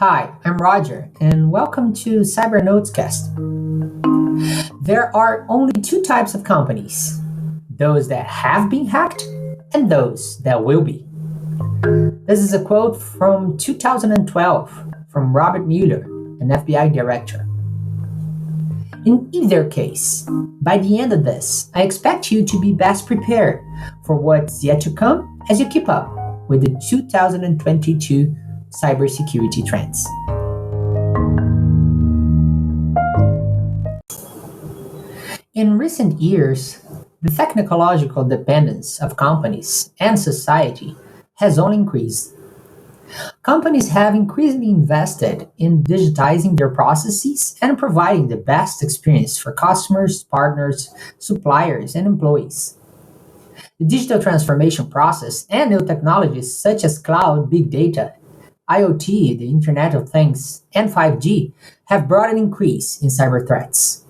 Hi, I'm Roger, and welcome to Cyber Notescast. There are only two types of companies: those that have been hacked and those that will be. This is a quote from 2012 from Robert Mueller, an FBI director. In either case, by the end of this, I expect you to be best prepared for what's yet to come as you keep up with the 2022 cybersecurity trends. In recent years, the technological dependence of companies and society has only increased. Companies have increasingly invested in digitizing their processes and providing the best experience for customers, partners, suppliers, and employees. The digital transformation process and new technologies such as cloud, big data, IoT, the Internet of Things, and 5G have brought an increase in cyber threats.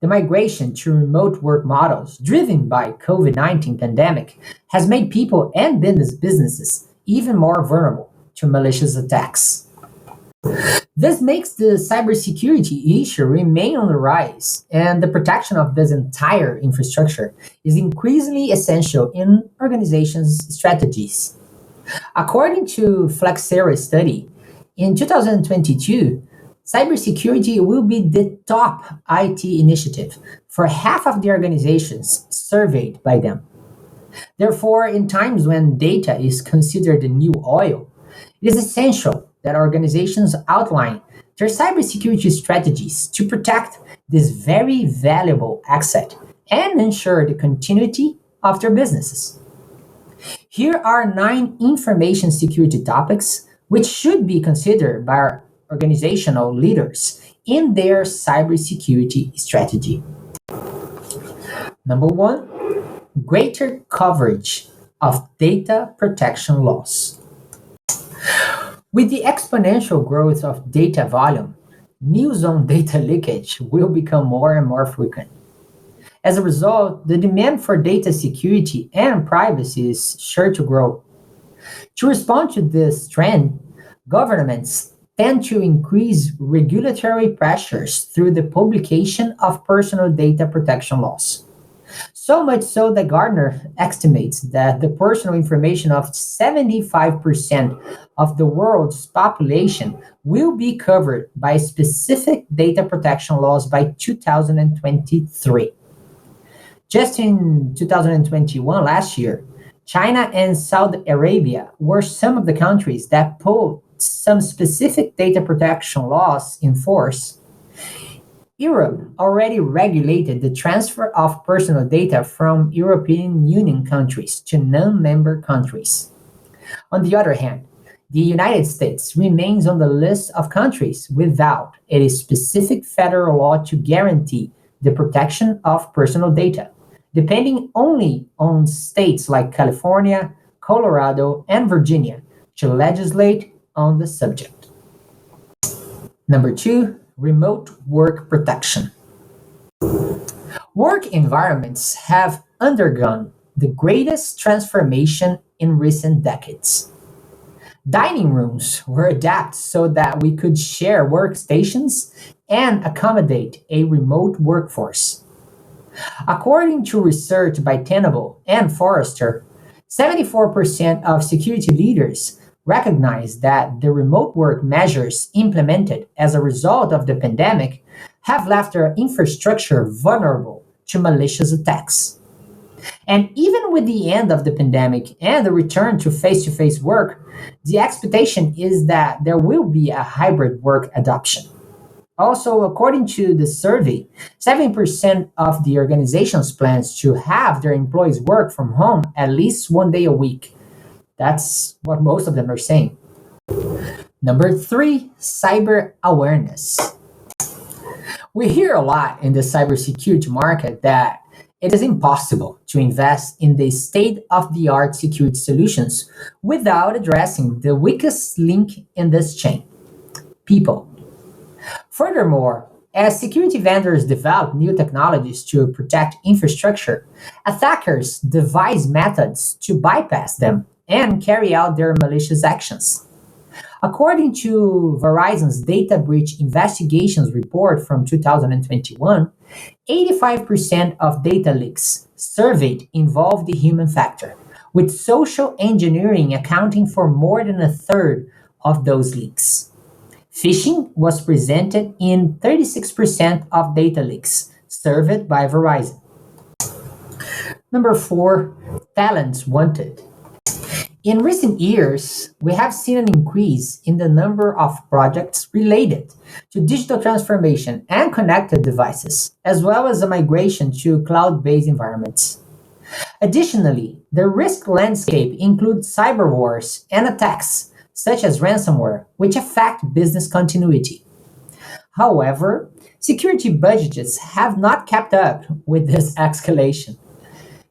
The migration to remote work models driven by COVID-19 pandemic has made people and businesses even more vulnerable to malicious attacks. This makes the cybersecurity issue remain on the rise, and the protection of this entire infrastructure is increasingly essential in organizations' strategies. According to Flexera study, in 2022, cybersecurity will be the top IT initiative for half of the organizations surveyed by them. Therefore, in times when data is considered the new oil, it is essential that organizations outline their cybersecurity strategies to protect this very valuable asset and ensure the continuity of their businesses. Here are nine information security topics which should be considered by our organizational leaders in their cybersecurity strategy. Number one, greater coverage of data protection laws. With the exponential growth of data volume, news on data leakage will become more and more frequent. As a result, the demand for data security and privacy is sure to grow. To respond to this trend, governments tend to increase regulatory pressures through the publication of personal data protection laws. So much so that Gartner estimates that the personal information of 75% of the world's population will be covered by specific data protection laws by 2023. Just in 2021, last year, China and Saudi Arabia were some of the countries that put some specific data protection laws in force. Europe already regulated the transfer of personal data from European Union countries to non-member countries. On the other hand, the United States remains on the list of countries without a specific federal law to guarantee the protection of personal data, depending only on states like California, Colorado, and Virginia to legislate on the subject. Number two, remote work protection. Work environments have undergone the greatest transformation in recent decades. Dining rooms were adapted so that we could share workstations and accommodate a remote workforce. According to research by Tenable and Forrester, 74% of security leaders recognize that the remote work measures implemented as a result of the pandemic have left their infrastructure vulnerable to malicious attacks. And even with the end of the pandemic and the return to face to face work, the expectation is that there will be a hybrid work adoption. Also, according to the survey, 7% of the organization's plans to have their employees work from home at least one day a week. That's what most of them are saying. Number three, cyber awareness. We hear a lot in the cybersecurity market that it is impossible to invest in the state-of-the-art security solutions without addressing the weakest link in this chain: people. Furthermore, as security vendors develop new technologies to protect infrastructure, attackers devise methods to bypass them and carry out their malicious actions. According to Verizon's Data Breach Investigations report from 2021, 85% of data leaks surveyed involved the human factor, with social engineering accounting for more than a third of those leaks. Phishing was presented in 36% of data leaks surveyed by Verizon. Number four, talents wanted. In recent years, we have seen an increase in the number of projects related to digital transformation and connected devices, as well as a migration to cloud based environments. Additionally, the risk landscape includes cyber wars and attacks, such as ransomware, which affect business continuity. However, security budgets have not kept up with this escalation.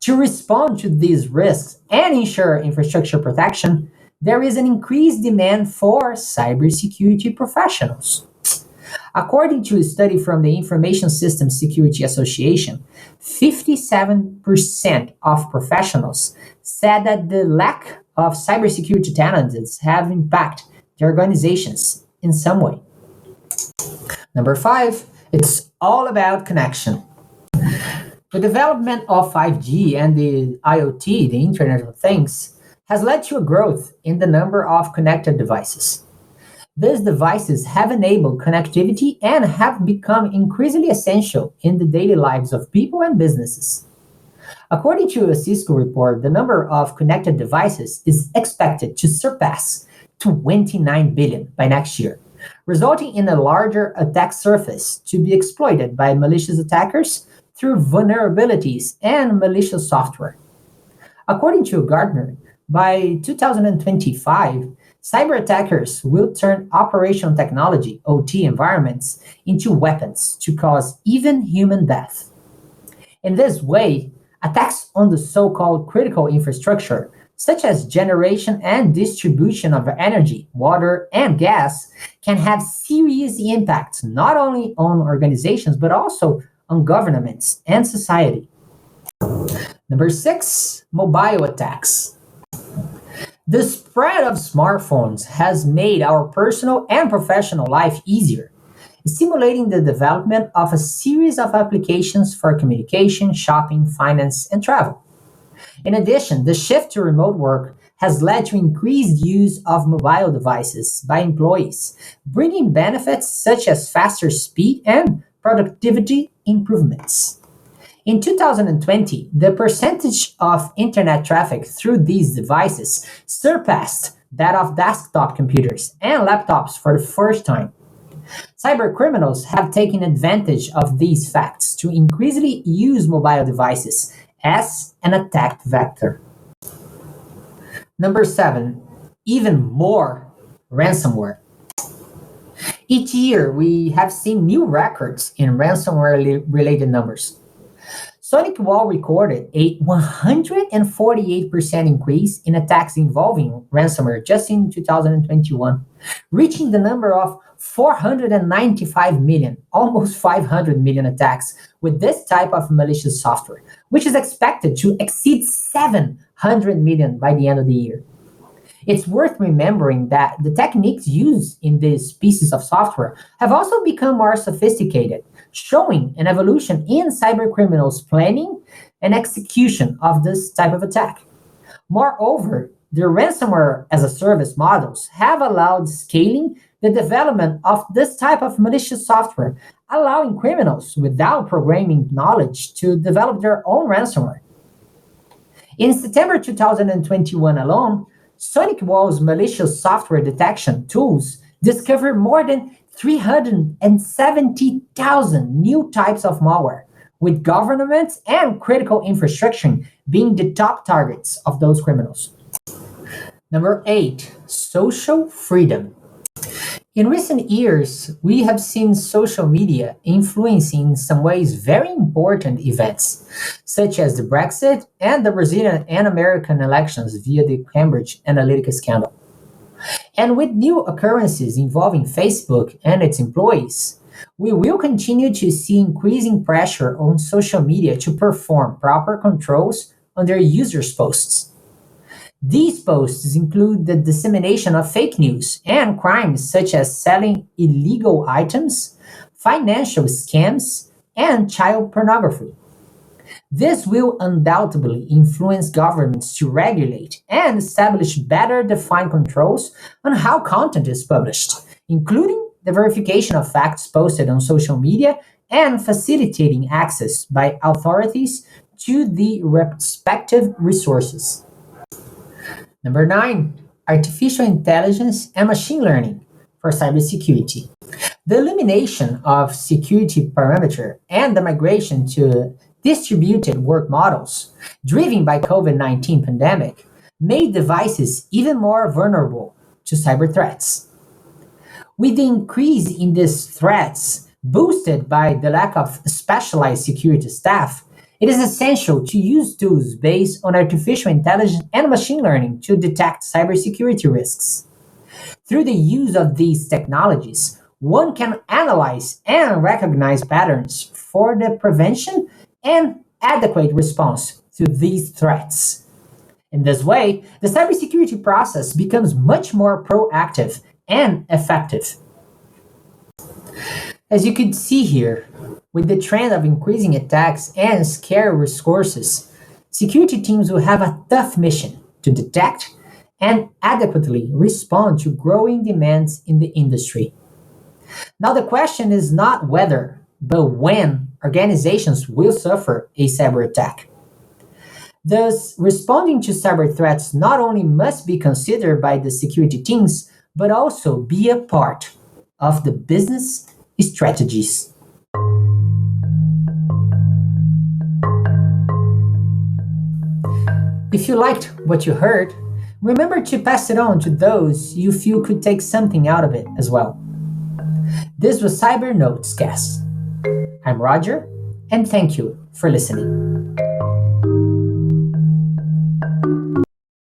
To respond to these risks and ensure infrastructure protection, there is an increased demand for cybersecurity professionals. According to a study from the Information Systems Security Association, 57% of professionals said that the lack of cybersecurity talents have impacted their organizations in some way. Number five, it's all about connection. The development of 5G and the IoT, the Internet of Things, has led to a growth in the number of connected devices. These devices have enabled connectivity and have become increasingly essential in the daily lives of people and businesses. According to a Cisco report, the number of connected devices is expected to surpass 29 billion by next year, resulting in a larger attack surface to be exploited by malicious attackers through vulnerabilities and malicious software. According to Gartner, by 2025, cyber attackers will turn operational technology (OT) environments into weapons to cause even human death. In this way, attacks on the so-called critical infrastructure, such as generation and distribution of energy, water, and gas, can have serious impacts not only on organizations but also on governments and society. Number six, mobile attacks. The spread of smartphones has made our personal and professional life easier, stimulating the development of a series of applications for communication, shopping, finance, and travel. In addition, the shift to remote work has led to increased use of mobile devices by employees, bringing benefits such as faster speed and productivity improvements. In 2020, the percentage of internet traffic through these devices surpassed that of desktop computers and laptops for the first time. Cyber criminals have taken advantage of these facts to increasingly use mobile devices as an attack vector. Number seven, even more ransomware. Each year, we have seen new records in ransomware related numbers. Sonic Wall recorded a 148% increase in attacks involving ransomware just in 2021, reaching the number of 495 million, almost 500 million attacks with this type of malicious software, which is expected to exceed 700 million by the end of the year. It's worth remembering that the techniques used in these pieces of software have also become more sophisticated, showing an evolution in cybercriminals' planning and execution of this type of attack. Moreover, the ransomware as a service models have allowed scaling the development of this type of malicious software, allowing criminals without programming knowledge to develop their own ransomware. In September 2021 alone, Sonic Wall's malicious software detection tools discovered more than 370,000 new types of malware, with governments and critical infrastructure being the top targets of those criminals. Number eight, social freedom. In recent years, we have seen social media influencing in some ways very important events, such as the Brexit and the Brazilian and American elections via the Cambridge Analytica scandal. And with new occurrences involving Facebook and its employees, we will continue to see increasing pressure on social media to perform proper controls on their users' posts. These posts include the dissemination of fake news and crimes such as selling illegal items, financial scams, and child pornography. This will undoubtedly influence governments to regulate and establish better defined controls on how content is published, including the verification of facts posted on social media and facilitating access by authorities to the respective resources. Number 9, artificial intelligence and machine learning for cybersecurity. The elimination of security parameter and the migration to distributed work models driven by COVID-19 pandemic made devices even more vulnerable to cyber threats. With the increase in these threats boosted by the lack of specialized security staff, it is essential to use tools based on artificial intelligence and machine learning to detect cybersecurity risks. Through the use of these technologies, one can analyze and recognize patterns for the prevention and adequate response to these threats. In this way, the cybersecurity process becomes much more proactive and effective. As you can see here, with the trend of increasing attacks and scarce resources, security teams will have a tough mission to detect and adequately respond to growing demands in the industry. Now, the question is not whether, but when organizations will suffer a cyber attack. Thus, responding to cyber threats not only must be considered by the security teams, but also be a part of the business strategies. If you liked what you heard, remember to pass it on to those you feel could take something out of it as well. This was Cyber Notescast. I'm Roger, and thank you for listening.